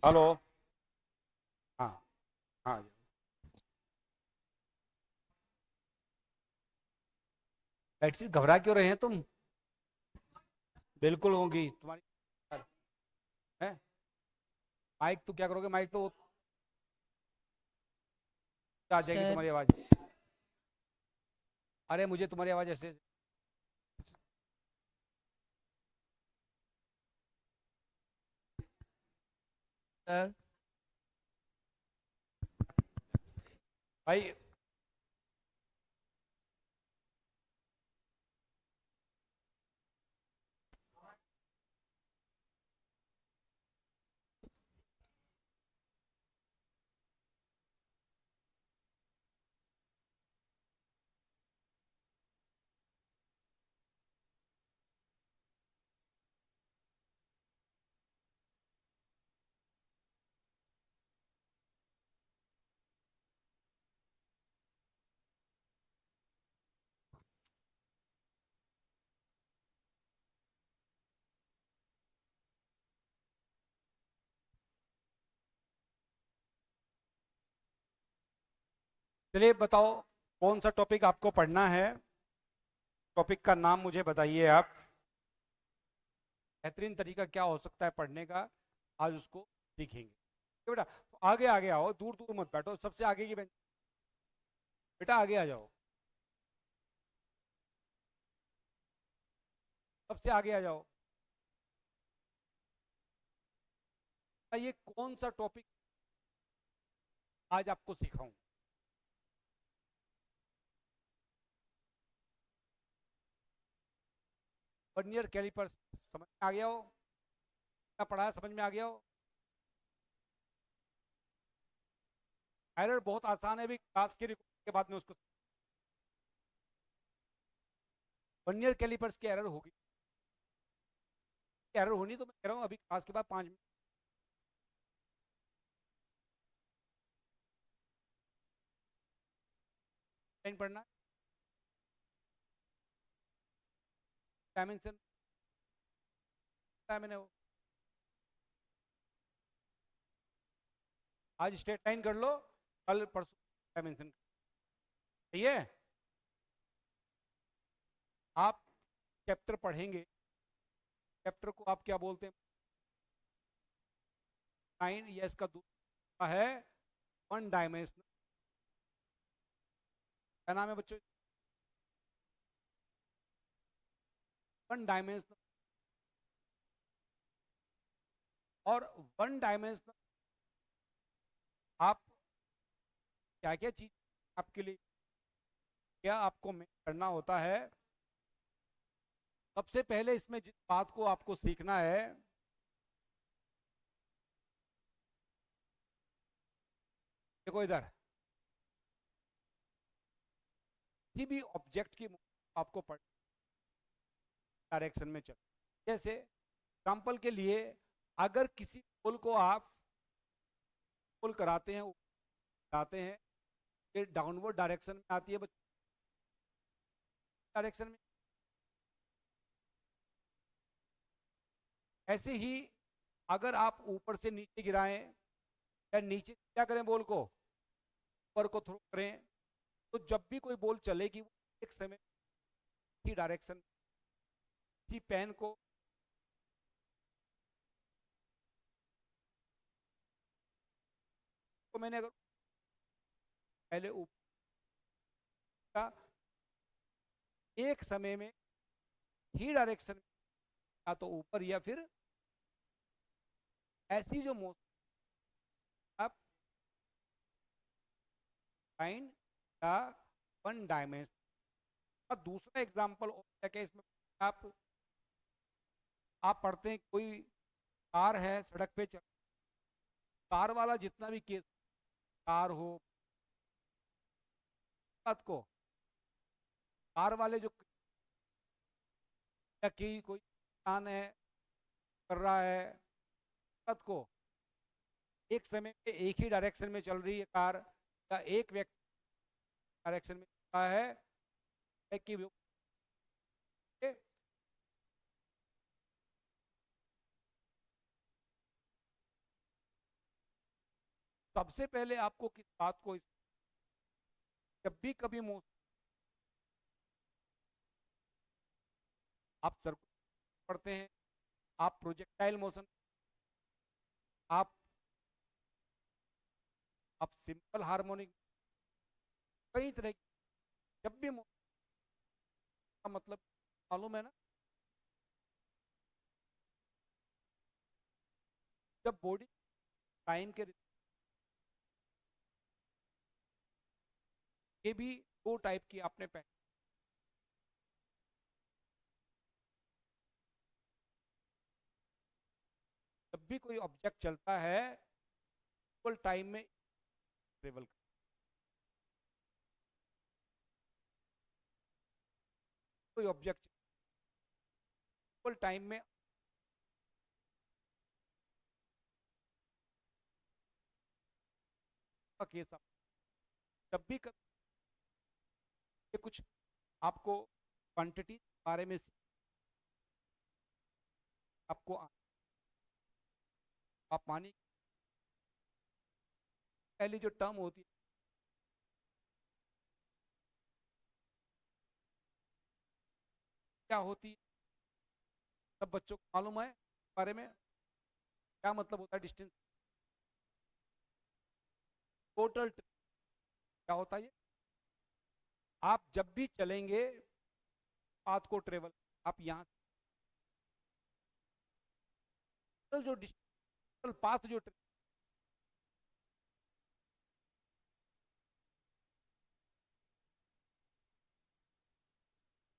Hello. हाँ। हाँ। At least घबरा क्यों रहे हैं तुम? बिल्कुल होंगी तुम्हारी। है। माइक तो क्या करोगे? माइक तो आ जाएगी सर। तुम्हारी आवाज। अरे मुझे तुम्हारी आवाज ऐसे। सर। भाई। चलिए बताओ, कौन सा टॉपिक आपको पढ़ना है? टॉपिक का नाम मुझे बताइए आप। बेहतरीन तरीका क्या हो सकता है पढ़ने का? आज उसको सीखेंगे। ठीक है बेटा, तो आगे आगे आओ, दूर दूर मत बैठो, सबसे आगे की बेंच। बेटा आगे आ जाओ, सबसे आगे आ जाओ। ये कौन सा टॉपिक आज आपको सिखाऊं? वर्नियर कैलिपर्स समझ में आ गया हो? क्या पढ़ा है समझ में आ गया हो? एरर बहुत आसान है, भी क्लास के रिकॉर्ड के बाद में उसको। वर्नियर कैलिपर्स की एरर होगी। एरर होनी तो मैं कह रहा हूँ अभी क्लास के बाद 5 मिनट टाइम पढ़ना। डायमेंशन मैंने वो आज स्ट्रेट लाइन कर लो, कल परसों डायमेंशन। सही है। आप चैप्टर पढ़ेंगे, चैप्टर को आप क्या बोलते हैं? लाइन, या इसका दूसरा है वन डायमेंशनल। क्या नाम है बच्चों? One dimensional. और वन डायमेंशनल आप क्या क्या चीज आपके लिए, क्या आपको करना होता है? सबसे पहले इसमें जिस बात को आपको सीखना है, देखो इधर, किसी भी ऑब्जेक्ट की आपको पढ़ डायरेक्शन में चल। जैसे एग्जाम्पल के लिए, अगर किसी पोल को आप पोल कराते हैं, कराते हैं, ये डाउनवर्ड डायरेक्शन में आती है बच्चों, डायरेक्शन में। ऐसे ही अगर आप ऊपर से नीचे गिराएं, या नीचे क्या करें, बॉल को ऊपर को थ्रो करें, तो जब भी कोई बॉल चलेगी वो एक समय की डायरेक्शन, किसी पेन को, तो मैंने अगर पहले ऊपर का एक समय में ही डायरेक्शन में, या तो ऊपर या फिर ऐसी जो मोशन आप लाइन का वन डायमेंशन। और दूसरा एग्जांपल और क्या क्या इसमें, आप पढ़ते हैं कोई कार है सड़क पे चल, कार वाला जितना भी केस, कार हो, बात को कार वाले जो, या कि कोई इंसान है कर रहा है, बात को एक समय में एक ही डायरेक्शन में चल रही है कार, या एक व्यक्ति डायरेक्शन में चल रहा है कि सबसे पहले आपको किस बात को, जब भी कभी मोशन आप सर्कुलर पढ़ते हैं, आप प्रोजेक्टाइल मोशन, आप सिंपल हार्मोनिक, कई तरह की, जब भी मोशन का मतलब मालूम है ना, जब बॉडी टाइम के ये भी दो टाइप की आपने पहले, जब भी कोई ऑब्जेक्ट चलता है इक्वल टाइम में ट्रेवल, कोई ऑब्जेक्ट इक्वल टाइम में का केस आप जब भी ये कुछ आपको क्वांटिटी के बारे में आपको आप मानिए पहली जो टर्म होती है क्या होती है, सब बच्चों को मालूम है बारे में, क्या मतलब होता है डिस्टेंस, टोटल क्या होता है ये, आप जब भी चलेंगे पाथ को ट्रेवल, आप यहाँ जो डिस्टेंस पाथ जो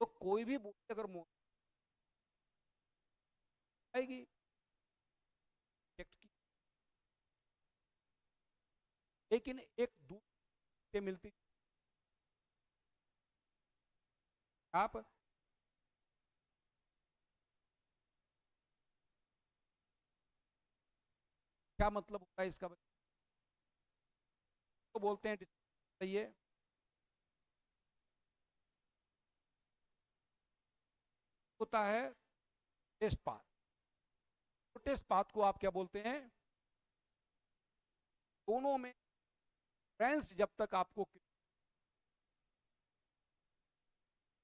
तो कोई भी बॉडी अगर मोशन आएगी की, लेकिन एक दूसरे से मिलती, आप क्या मतलब होता है इसका, तो बोलते हैं सही है, होता है टेस्ट पाथ, तो टेस्ट पाथ को आप क्या बोलते हैं, दोनों में फ्रेंड्स जब तक आपको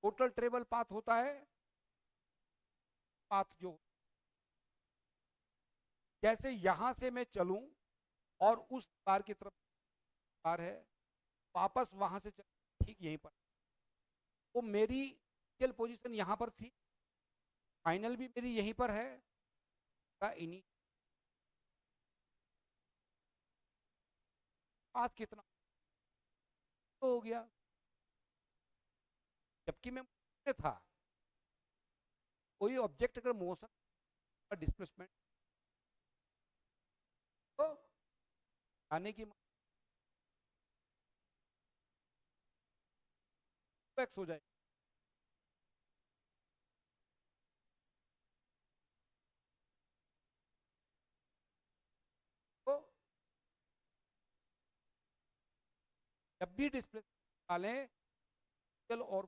टोटल ट्रेवल पाथ होता है, पाथ जो जैसे यहां से मैं चलूं और उस तार की तरफ तार है, वापस वहां से चल ठीक यहीं पर, तो मेरी इनिशियल पोजीशन यहां पर थी, फाइनल भी मेरी यहीं पर है, इनी पाथ कितना तो हो गया, जबकि मैं में था, कोई ऑब्जेक्ट अगर मोशन का डिस्प्लेसमेंट तो आने की एक्स हो जाए, तो जब भी डिस्प्ले डालें चल और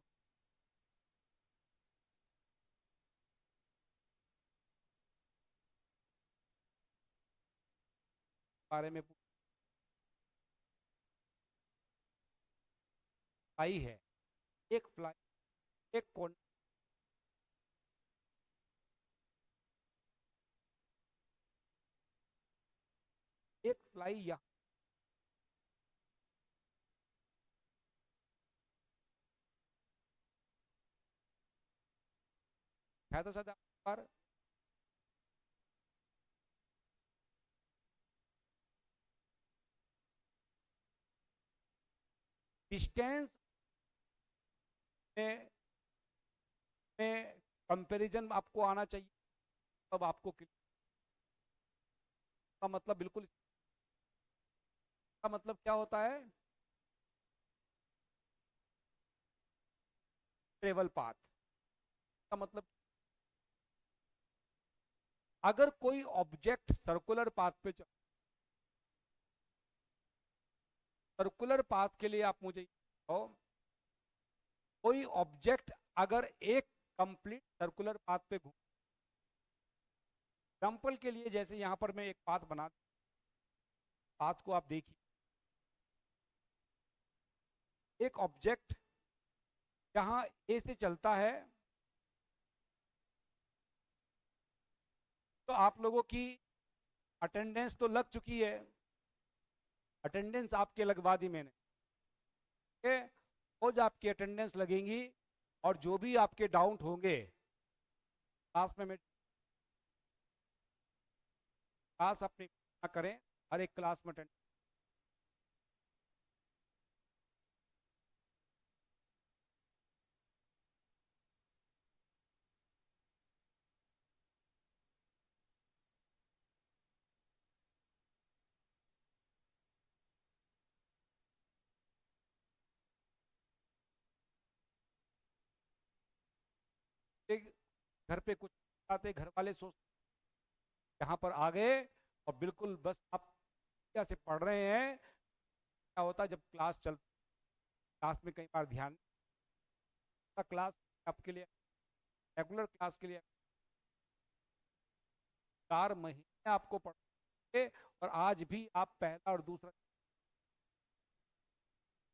बारे में फ्लाई है, एक फ्लाई एक कौन, एक फ्लाई यहाँ है तो शायद पर डिस्टेंस में कंपैरिजन आपको आना चाहिए, तब आपको का मतलब बिल्कुल का मतलब क्या होता है, ट्रेवल पाथ का मतलब, अगर कोई ऑब्जेक्ट सर्कुलर पाथ पे चल, सर्कुलर पाथ के लिए आप मुझे बताओ, कोई ऑब्जेक्ट अगर एक कंप्लीट सर्कुलर पाथ पे घूम, एग्जाम्पल के लिए जैसे यहां पर मैं एक पाथ बना, पाथ को आप देखिए, एक ऑब्जेक्ट जहां ए से चलता है, तो आप लोगों की अटेंडेंस तो लग चुकी है, अटेंडेंस आपके लगवा दी मैंने, ठीक है? रोज आपकी अटेंडेंस लगेंगी, और जो भी आपके डाउट होंगे क्लास में, क्लास अपनी करें, हर एक क्लास में अटेंड। घर पे कुछ आते, घर वाले सोचते यहाँ पर आ गए और बिल्कुल बस आप क्या से पढ़ रहे हैं। क्या होता है जब क्लास चल, क्लास में कई बार ध्यान, क्लास आपके लिए, रेगुलर क्लास के लिए 4 महीने आपको पढ़े, और आज भी आप पहला और दूसरा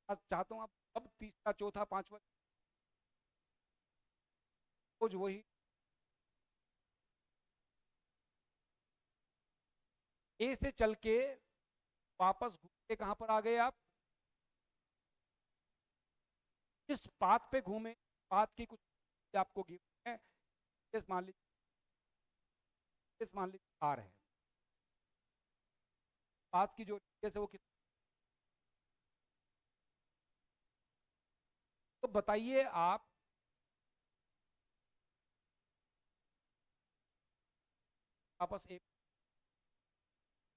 चाहता हूँ, आप अब तीसरा चौथा पांचवा रोज वही ए से चल के वापस घूम के कहां पर आ गए आप, किस पाथ पे घूमे, पाथ की कुछ आपको गिवन है, इस मान लीजिए, इस मान लीजिए आर है, पाथ की जो जैसे वो कितना, तो बताइए आप वापस एक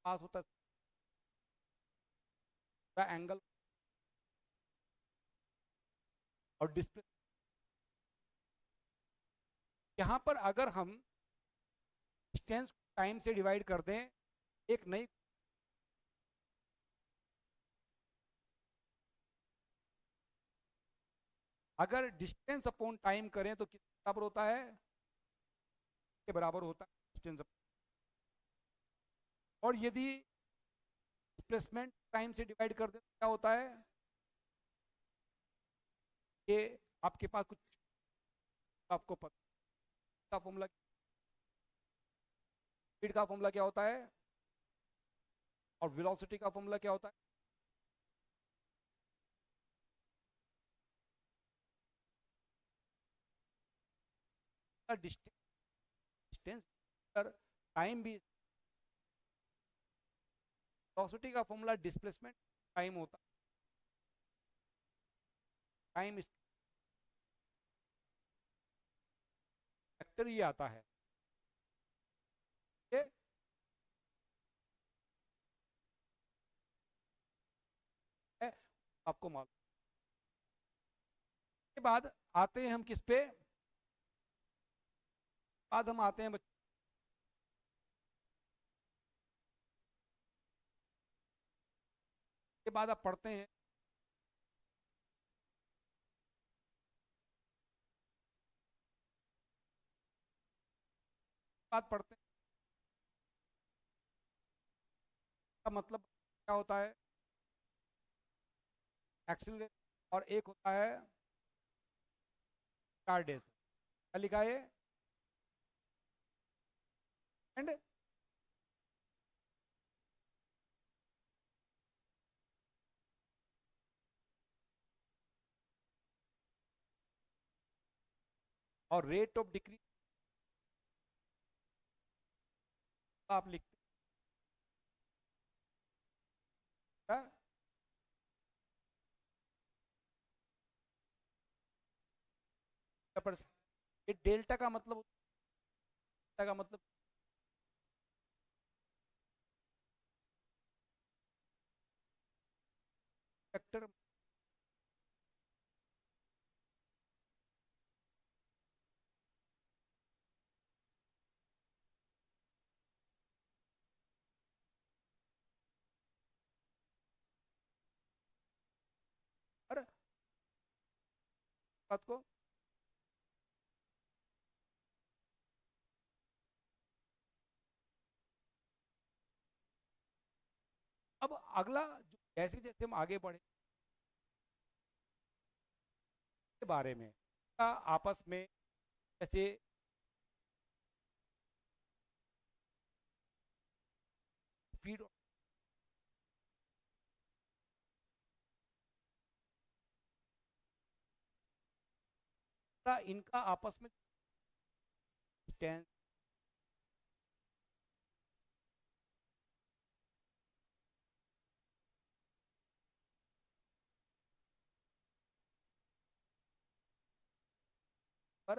पाथ होता है एंगल और डिस्प्ले। यहाँ पर अगर हम डिस्टेंस टाइम से डिवाइड कर दें, एक नई, अगर डिस्टेंस अपॉन टाइम करें तो किस बराबर होता है, के बराबर होता है डिस्टेंस। और यदि डिस्प्लेसमेंट टाइम से डिवाइड कर दें तो क्या होता है, ये आपके पास कुछ आपको पता का फॉर्मूला, स्पीड का फॉर्मूला क्या होता है, और वेलोसिटी का फॉर्मूला क्या होता है, डिस्टेंस पर टाइम भी, वेलोसिटी का फॉर्मूला डिस्प्लेसमेंट टाइम होता है, टाइम फैक्टर ये आता है, है आपको मालूम। के बाद आते हैं हम किस पे, बाद हम आते हैं बच्चों के बाद आप पढ़ते हैं, बाद पढ़ते हैं का मतलब क्या होता है, एक्सीलरेशन, और एक होता है टार्डेस, क्या लिखा है, एंड और रेट ऑफ डिक्रीज आप लिखते हैं, ये डेल्टा का मतलब, डेल्टा का मतलब फैक्टर, बात को। अब अगला जैसे जैसे हम आगे बढ़े, के बारे में आपस में जैसे फीड इनका आपस में टेंस पर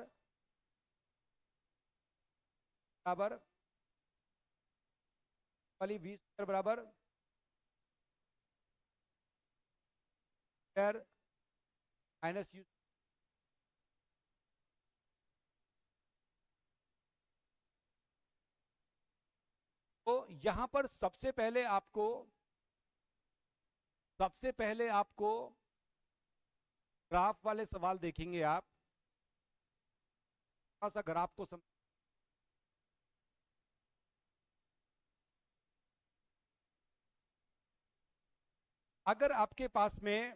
बराबर वाली 20 बराबर स्क्वायर माइनस यू। तो यहां पर सबसे पहले आपको ग्राफ वाले सवाल देखेंगे आप, थोड़ा सा ग्राफ को समझ। अगर आपके पास में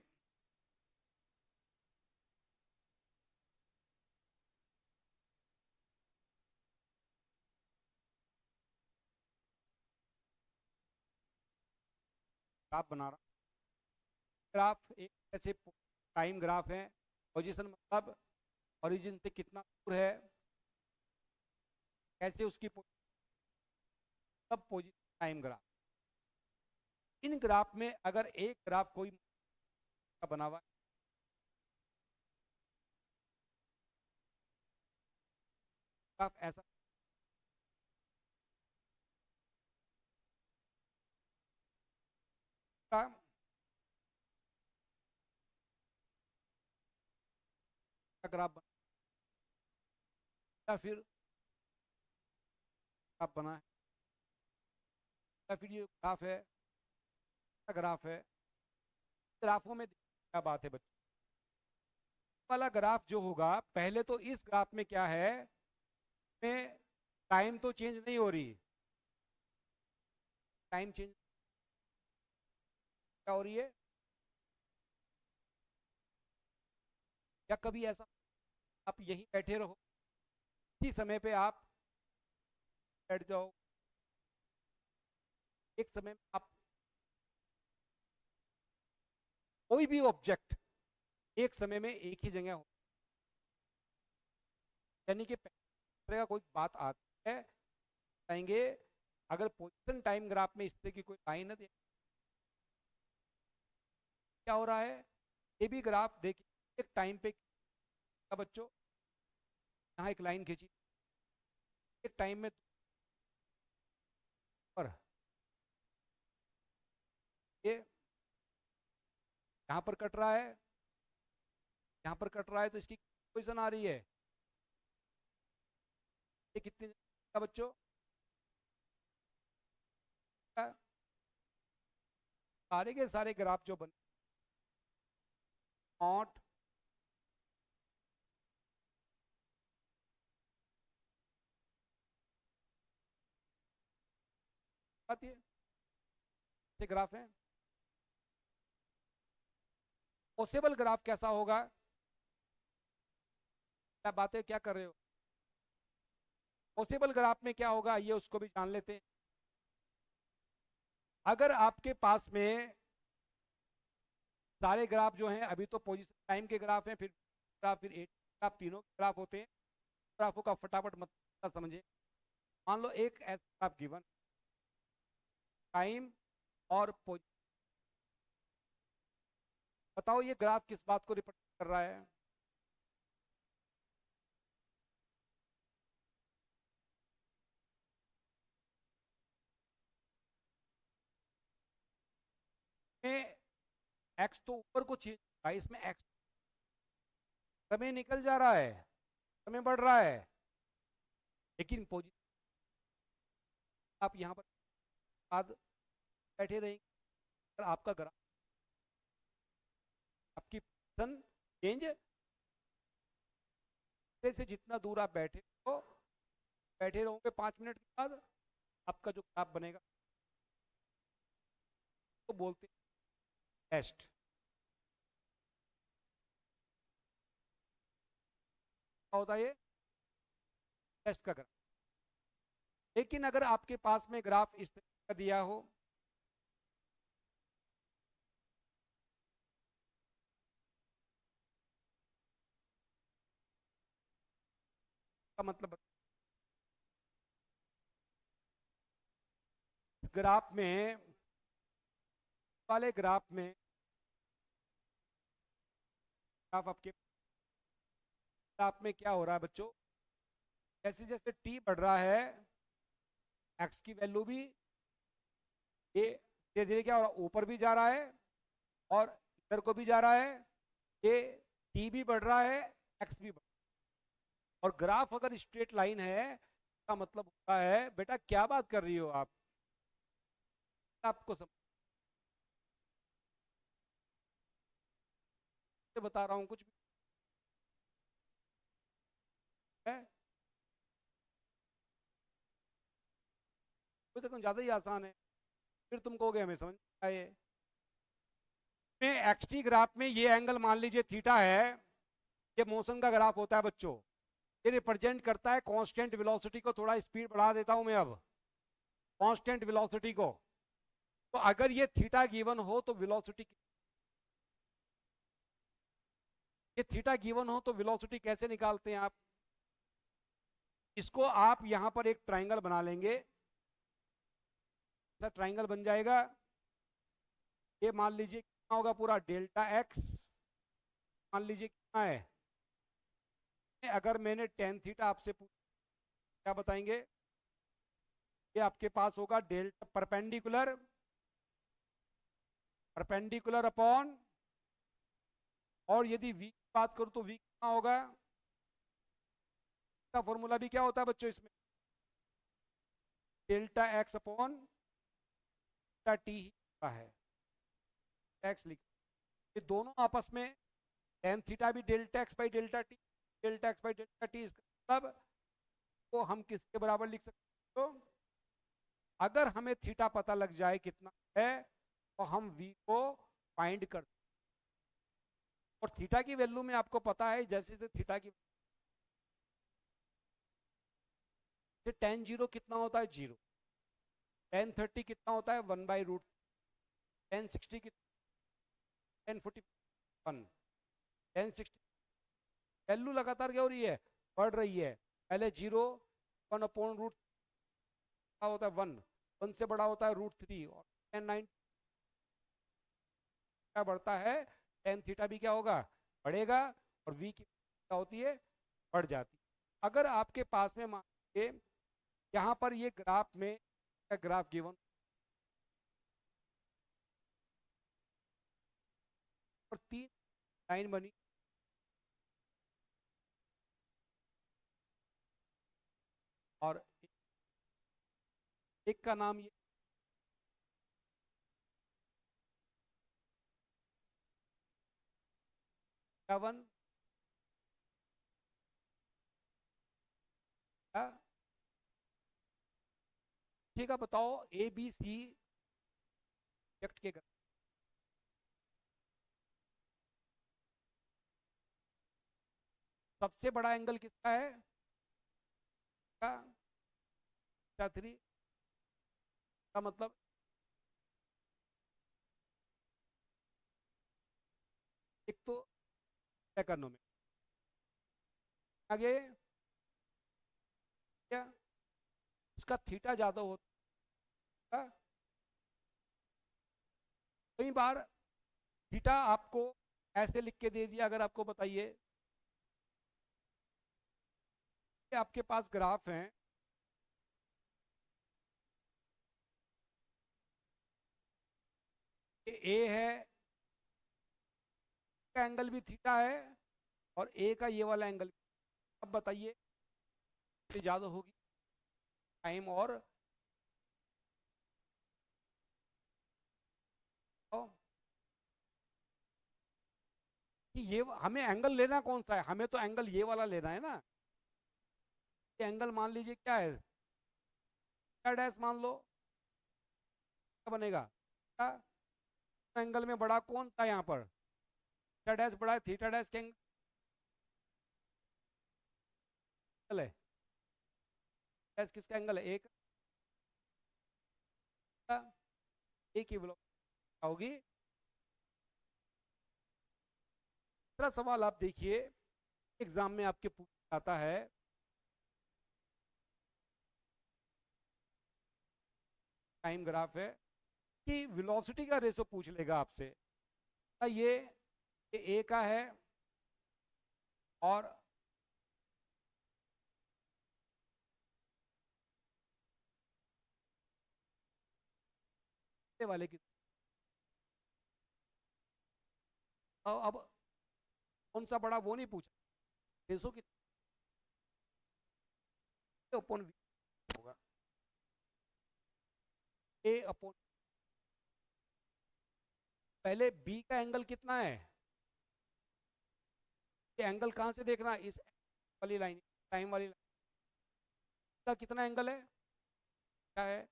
ग्राफ बना रहा, ग्राफ एक ऐसे टाइम ग्राफ है, पोजीशन मतलब ओरिजिन से कितना दूर है, कैसे उसकी सब पोजीशन टाइम ग्राफ। इन ग्राफ में अगर एक ग्राफ कोई का बना हुआ ग्राफ ऐसा ग्राफ बना या फिर ग्राफ बना है, या फिर ये ग्राफ है, ग्राफ है। ग्राफों में क्या बात है बच्चों, वाला ग्राफ जो होगा, पहले तो इस ग्राफ में क्या है, में टाइम तो चेंज नहीं हो रही, टाइम चेंज क्या हो रही है, या कभी ऐसा आप यहीं बैठे रहो, इसी समय पे आप बैठ जाओ, एक समय में आप कोई भी ऑब्जेक्ट एक समय में एक ही जगह हो, यानी कि तरह का कोई बात आती है, कहेंगे अगर पोजीशन टाइम ग्राफ में इस तरह की कोई लाइन है, क्या हो रहा है, ये भी ग्राफ देखिए एक टाइम पे बच्चों, यहाँ एक लाइन खींची, एक टाइम में पर ये यहाँ पर कट रहा है, यहाँ पर कट रहा है, तो इसकी पोजीशन आ रही है, ये कितनी का बच्चों, सारे के सारे ग्राफ जो बने नॉट आती है, ग्राफ है। पॉसिबल ग्राफ कैसा होगा, क्या बातें क्या कर रहे हो, पॉसिबल ग्राफ में क्या होगा ये उसको भी जान लेते हैं। अगर आपके पास में सारे ग्राफ जो हैं, अभी तो पोजीशन टाइम के ग्राफ हैं, फिर ग्राफ, फिर एट ग्राफ, तीनों ग्राफ होते हैं, ग्राफों का फटाफट मतलब समझे। मान लो एक ऐसा ग्राफ गिवन, टाइम और पोजीशन, बताओ ये ग्राफ किस बात को रिप्रेजेंट कर रहा है, में एक्स तो ऊपर को चेंज है, इसमें एक्स समय निकल जा रहा है, समय बढ़ रहा है, लेकिन पोजीशन आप यहाँ पर बाद बैठे रहेंगे, अगर आपका ग्राफ आपकी पोजीशन चेंज से जितना दूर आप बैठे हो, बैठे रहोगे 5 मिनट के बाद आपका जो ग्राफ बनेगा तो बोलते हैं टेस्ट। क्या होता है ये टेस्ट का ग्राफ। लेकिन अगर आपके पास में ग्राफ इस तरह का दिया हो, का मतलब इस ग्राफ में, वाले ग्राफ में, ग्राफ आपके ग्राफ में क्या हो रहा है बच्चों, जैसे जैसे टी बढ़ रहा है एक्स की वैल्यू भी ये धीरे धीरे क्या हो रहा है, ऊपर भी जा रहा है और इधर को भी जा रहा है। ये टी भी बढ़ रहा है, एक्स भी बढ़ रहा है। और ग्राफ अगर स्ट्रेट लाइन है का मतलब होता है, बेटा क्या बात कर रही हो आप, आपको समझ बता रहा हूं कुछ भी है, तो देखो ज्यादा ही आसान है, फिर तुम कहोगे हमें समझ नहीं आया। में एक्स टी ग्राफ में ये एंगल मान लीजिए थीटा है, ये मोशन का ग्राफ होता है बच्चों, ये रिप्रेजेंट करता है कांस्टेंट वेलोसिटी को। थोड़ा स्पीड बढ़ा देता हूं मैं अब, कांस्टेंट वेलोसिटी को। तो अगर ये थीटा गिवन हो तो वेलोसिटी, ये थीटा गिवन हो तो वेलोसिटी कैसे निकालते हैं आप, इसको आप यहां पर एक ट्राइंगल बना लेंगे, ऐसा ट्राइंगल बन जाएगा। ये मान लीजिए कितना होगा पूरा डेल्टा एक्स, मान लीजिए कितना है, अगर मैंने टेन थीटा आपसे पूछा क्या बताएंगे, ये आपके पास होगा डेल्टा परपेंडिकुलर, परपेंडिकुलर अपॉन, और यदि v की बात करूं तो v कितना होगा, का फॉर्मूला भी क्या होता है बच्चों इसमें, delta x upon delta t ही होता है, एक्स लिख, ये दोनों आपस में टेन थीटा भी delta x by delta t, delta x by delta t, इसका मतलब को हम किसके बराबर लिख सकते हैं, तो अगर हमें थीटा पता लग जाए कितना है तो हम v को फाइंड कर, और थीटा की वैल्यू में आपको पता है जैसे जैसे थीटा की टेन जीरो कितना होता है, जीरो, टेन थर्टी कितना होता है, one by root, tan sixty कितना, tan forty one, tan sixty, value लगातार क्या हो रही है, बढ़ रही है, पहले जीरो, वन अपॉन रूट होता है वन, वन से बड़ा होता है रूट थ्री, और टेन नाइन क्या बढ़ता है, टेन थीटा भी क्या होगा, बढ़ेगा, और वी की क्या होती है, बढ़ जाती है। अगर आपके पास में मान लीजिए यहाँ पर ये ग्राफ में ग्राफ गिवन और तीन लाइन बनी, और एक का नाम ये वन, ठीक है बताओ ए बी सी ऑब्जेक्ट के सबसे बड़ा एंगल किसका है, का थ्री, का मतलब एक तो सेकंडों में, आगे क्या, इसका थीटा ज्यादा होता है, कई बार थीटा आपको ऐसे लिख के दे दिया, अगर आपको बताइए कि आपके पास ग्राफ है, ए है, का एंगल भी थीटा है, और ए का ये वाला एंगल, अब बताइए ज्यादा होगी टाइम और तो, कि ये हमें एंगल लेना कौन सा है, हमें तो एंगल ये वाला लेना है ना, ये एंगल मान लीजिए क्या है, क्या डैश मान लो, क्या बनेगा, क्या एंगल में बड़ा कौन सा यहाँ पर, थीटा डैश बड़ा है, थीटा डैश के एंगल है, एस किसका एंगल है, एक का, एक की वेलोसिटी होगी। दूसरा सवाल आप देखिए, एग्जाम में आपके पूछा जाता है, टाइम ग्राफ है कि वेलोसिटी का रेशो पूछ लेगा आपसे। ये ए का है और वाले की, अब कौन सा बड़ा वो नहीं पूछा, रेशो कितने अपॉन होगा, ए अपॉन, पहले बी का एंगल कितना है, ये एंगल कहां से देखना, इस वाली लाइन, टाइम वाली लाइन का कितना एंगल है, क्या है,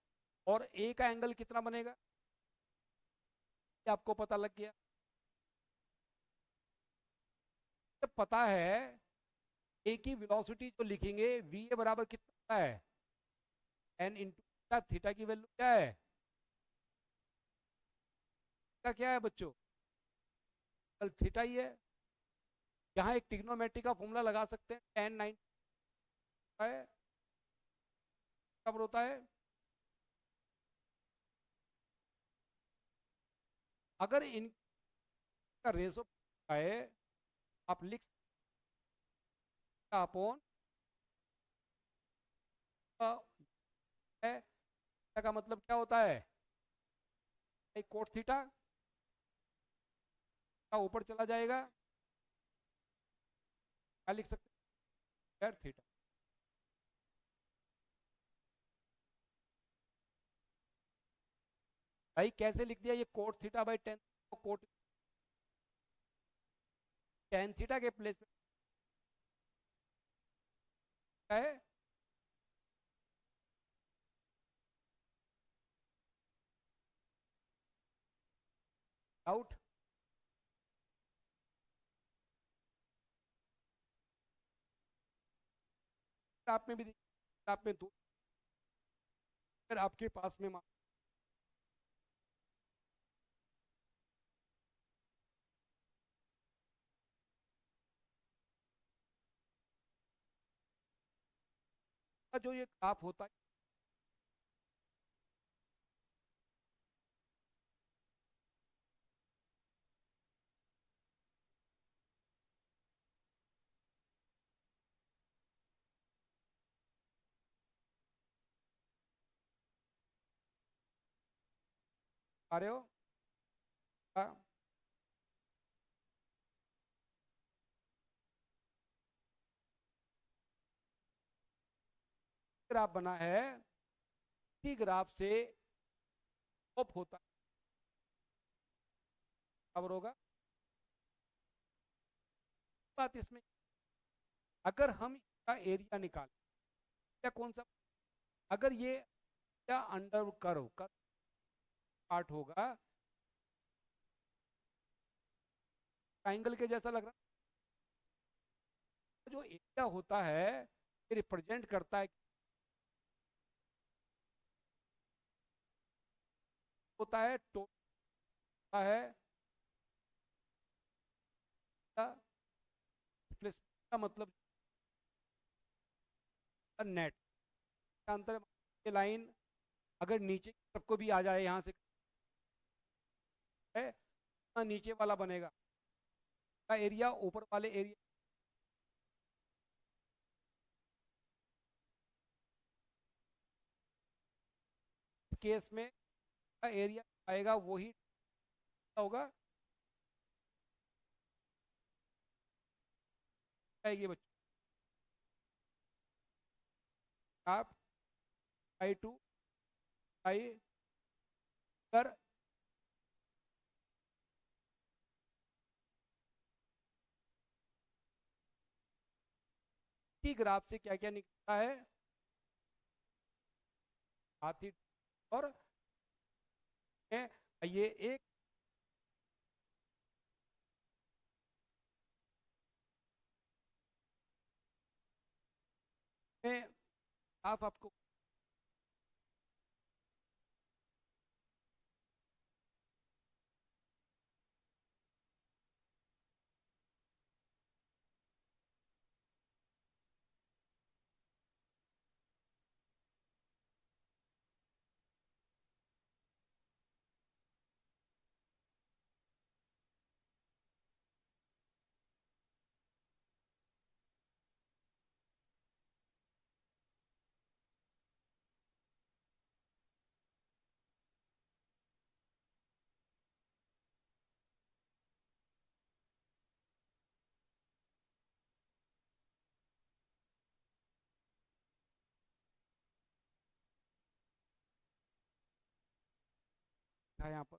और ए का एंगल कितना बनेगा, ये आपको पता लग गया। जब पता है, ए की वेलोसिटी जो लिखेंगे, वी ए बराबर कितना है, एन इंटू थीटा की वैल्यू क्या है, का क्या है बच्चों, कल थीटा ही है। यहाँ एक ट्रिग्नोमेट्री का फॉर्मूला लगा सकते हैं, टेन 90 है, बराबर होता है, अगर इनका रेशो है, आप लिख सकते हैं अपॉन है, का मतलब क्या होता है, कोट थीटा का ऊपर चला जाएगा, क्या लिख सकते हैं, थीटा। भाई कैसे लिख दिया, ये cot theta by ten, cot ten theta के प्लेस पे है, डाउट, आप में भी, आप में दो, अगर आपके पास में जो ये ग्राफ होता है, आ रहे हो, हाँ, ग्राफ बना है, इसी ग्राफ से ऑफ होता है, बराबर होगा। बात इसमें, अगर हम इसका एरिया निकालें, या कौन सा, अगर ये क्या अंडर कर्व का पार्ट होगा, ट्राइंगल के जैसा लग रहा है, जो एरिया होता है ये रिप्रेजेंट करता है, होता है होता है डिस्प्लेसमेंट का मतलब नेट का अंतर है, ये लाइन अगर नीचे की तरफ को भी आ जाए यहाँ से है, नीचे वाला बनेगा का एरिया ऊपर वाले एरिया, इस केस में का एरिया आएगा वही होगा, आएगी बच्चों, आप आई टू आई कर, ग्राफ से क्या क्या निकलता है, हाथी, और ये एक में आप आपको था यहाँ पर,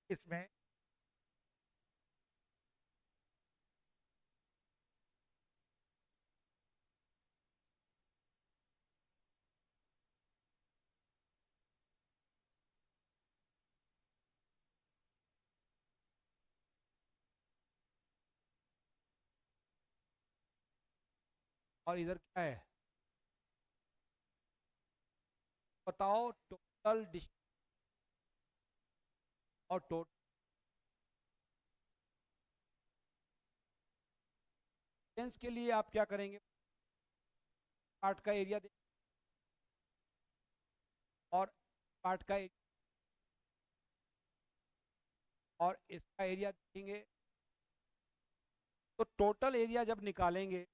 इसमें और इधर क्या है, बताओ टोटल डिस्टेंस और टोटल डिस्टेंस के लिए आप क्या करेंगे, पार्ट का एरिया दे और पार्ट का और इसका एरिया देखेंगे, तो टोटल एरिया जब निकालेंगे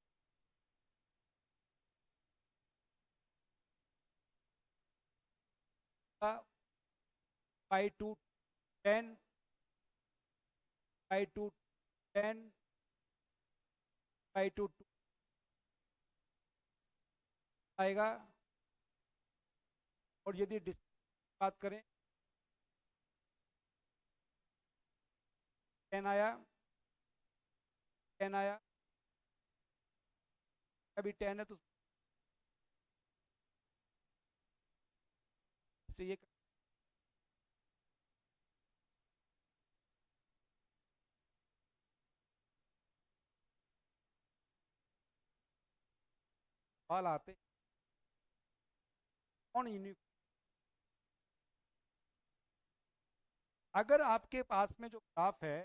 by two 10 by two 10 by two आएगा। और यदि डिस्टेंस बात करें 10 आया, 10 आया, अभी 10 है तो से ये सवाल आते कौन यूनिक, अगर आपके पास में जो ग्राफ है,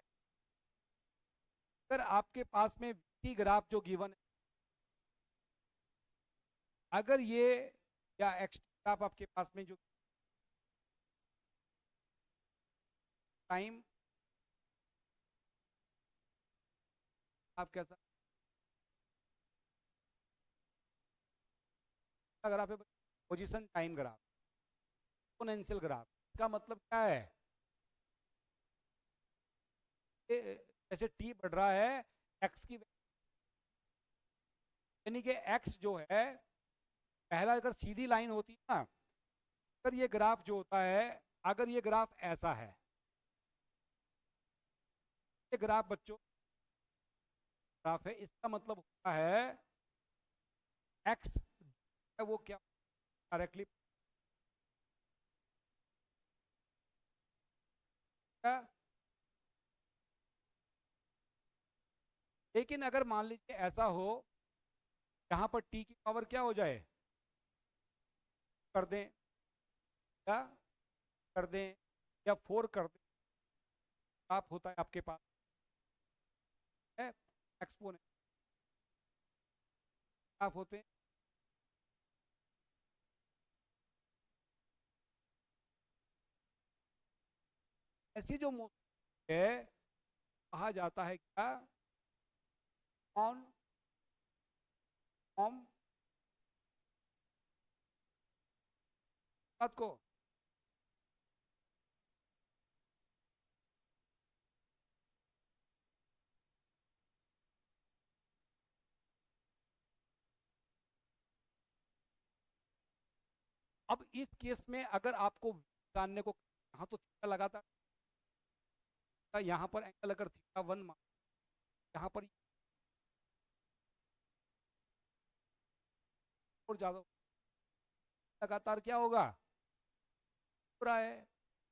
अगर आपके पास में टी ग्राफ जो गिवन है, अगर ये या एक्स ग्राफ आपके पास में जो टाइम, आप कैसा ग्राफ है, position time graph, exponential graph, इसका मतलब क्या है, जैसे टी बढ़ रहा है एक्स की, यानी कि एक्स जो है, पहला अगर सीधी लाइन होती है ना, अगर ये ग्राफ जो होता है, अगर ये ग्राफ ऐसा है, ये ग्राफ बच्चों ग्राफ है, इसका मतलब होता है एक्स है वो क्या डायरेक्टली, लेकिन अगर मान लीजिए ऐसा हो, यहाँ पर टी की पावर क्या हो जाए, कर दें, या कर दें, या 4 कर दें, आप होता है आपके पास है एक्सपोनेंट, आप होते हैं, ऐसी जो मोशन है कहा जाता है क्या, ऑन ऑम बात को, अब इस केस में अगर आपको जानने को, यहाँ तो थीटा लगाता है, यहाँ पर एंगल अगर थीटा 1 यहाँ पर और ज़्यादा लगातार क्या होगा, हो रहा है।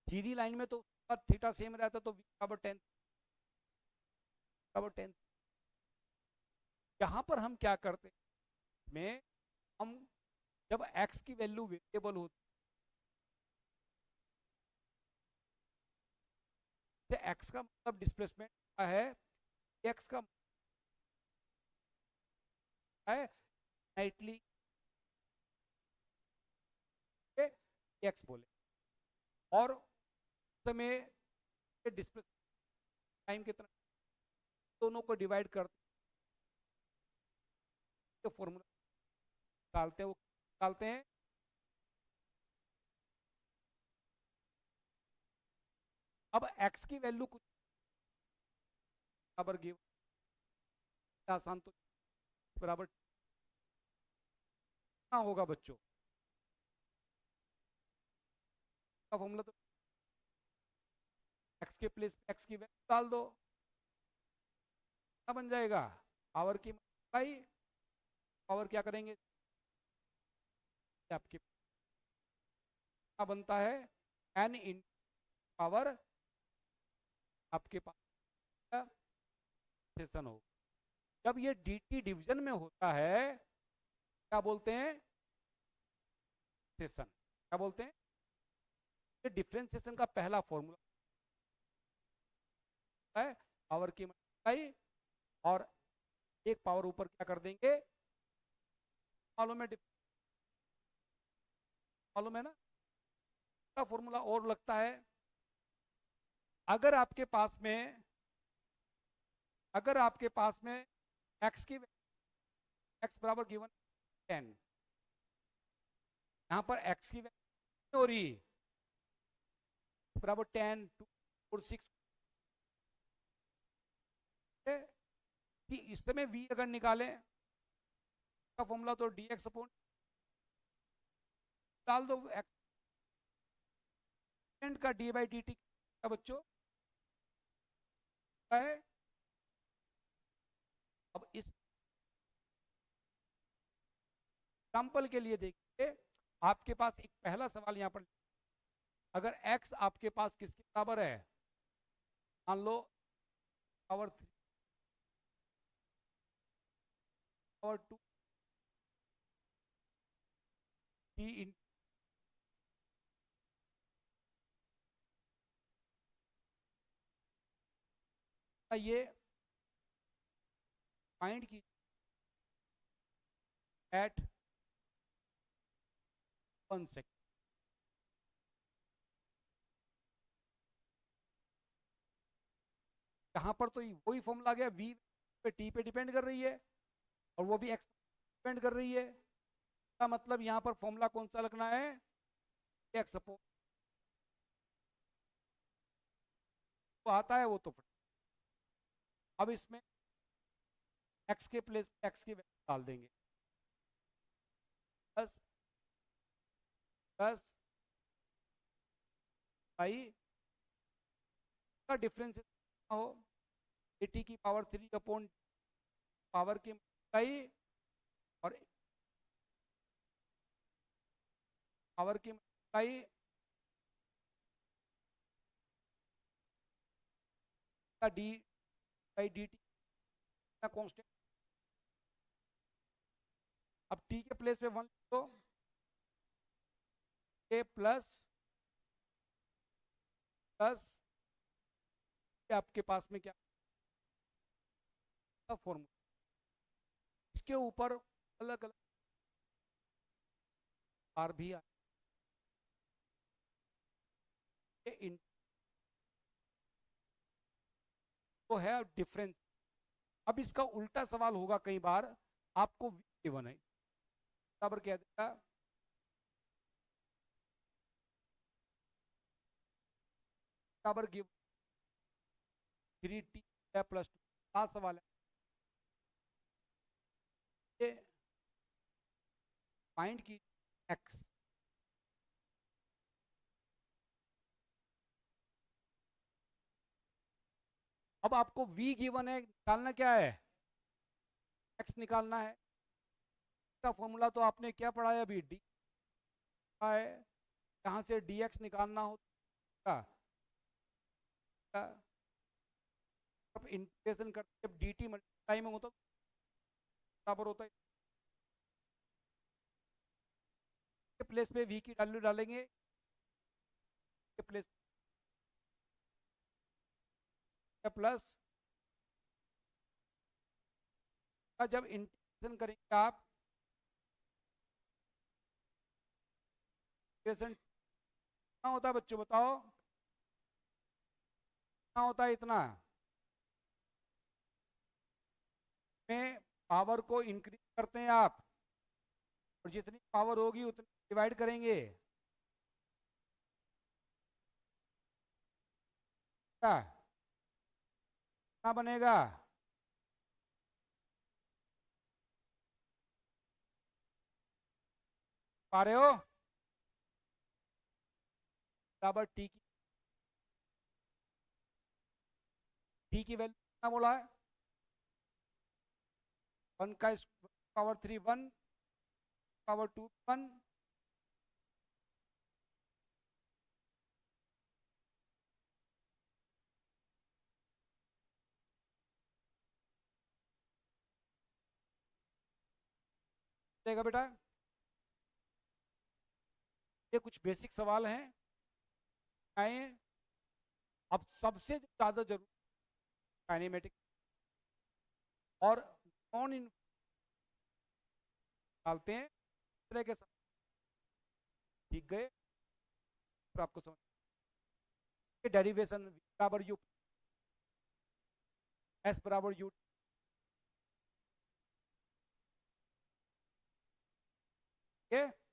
सीधी लाइन में तो थीटा सेम रहता तो v बराबर 10 बराबर 10। यहाँ पर हम क्या करते हैं में हम जब x की वैल्यू वेरिएबल होती है, x का मतलब डिस्प्लेसमेंट है, x का है नाइटली x बोले, और समय डिस्प्लेसमेंट टाइम कितना, दोनों को डिवाइड करते फॉर्मूला डालते हैं, वो डालते हैं अब x की वैल्यू कुछ बराबर गिव, आसान तो बराबर कितना होगा बच्चों का फॉर्मूला, तो x के प्लेस पे x की वैल्यू डाल दो, क्या बन जाएगा, पावर की मल्टीप्लाई, पावर क्या करेंगे आपके क्या बनता है n इन पावर, आपके पास सेशन हो, जब ये dt डिवीजन में होता है क्या बोलते हैं, सेशन, क्या बोलते हैं, ये डिफरेंशिएशन का पहला फॉर्मूला है, पावर की मल्टीप्लाई और एक पावर ऊपर क्या कर देंगे, मालूम है, मालूम है ना, का फॉर्मूला और लगता है, अगर आपके पास में, अगर आपके पास में x की x बराबर गिवन 10, यहाँ पर x की वैल्यू हो रही बराबर 10 2 और 6, कि इस समय v अगर निकालें का फॉर्मूला तो dx अपॉन डाल दो, एक्सटेंड का डी बाई डी टी क्या बच्चों है। अब इस एग्जाम्पल के लिए देखिए, आपके पास एक पहला सवाल यहाँ पर, अगर x आपके पास किसके बराबर है, मान लो पावर 3 पावर 2 t इन, ये फाइंड की एट 1 सेकेंड, यहाँ पर तो वही फॉर्मूला आ गया, v पे t पे डिपेंड कर रही है और वो भी x डिपेंड कर रही है, का मतलब यहाँ पर फॉर्मूला कौन सा लगना है, x अपॉन, तो आता है वो तो, अब इसमें x के प्लेस x की वैल्यू डाल देंगे, प्लस प्लस भाई का डिफरेंस हो टी की पावर 3 अपॉन पावर की मल्टीप्लाई और पावर की मल्टीप्लाई का D by D T constant, अब टी के प्लेस पे 1 तो ए प्लस प्लस आपके पास में क्या फॉर्मूला, इसके ऊपर अलग अलग आर भी आए, तो है डिफरेंस। अब इसका उल्टा सवाल होगा कई बार, आपको v गिवन है, बराबर क्या देगा, बराबर गिव 3t प्लस 2, क्या सवाल है, फाइंड की x, अब आपको v गिवन है, निकालना क्या है, x निकालना है, का फॉर्मूला तो आपने क्या पढ़ा है अभी, डी है, यहाँ से dx निकालना होता, अब इंटीग्रेशन करते जब dt मल्टीप्लाई में होता बराबर होता है, के प्लेस पे v की वैल्यू डालेंगे, के प्लेस प्लस, जब इंटीग्रेशन करेंगे आप, इंटीग्रेशन कितना होता है बच्चों बताओ, कितना होता है इतना, में पावर को इंक्रीज करते हैं आप, और जितनी पावर होगी उतनी डिवाइड करेंगे, क्या कितना बनेगा, पा रहे हो, बराबर टी की वैल्यू कितना बोला है, 1 का पावर 3 1, पावर 2 1, देगा बेटा, ये कुछ बेसिक सवाल हैं आए। अब सबसे ज्यादा जरूरी काइनेमेटिक और नॉन इन डालते हैं इस तरह के, ठीक गए, फिर आपको समझ डेरिवेशन बराबर यू एस बराबर यू, ठीक है।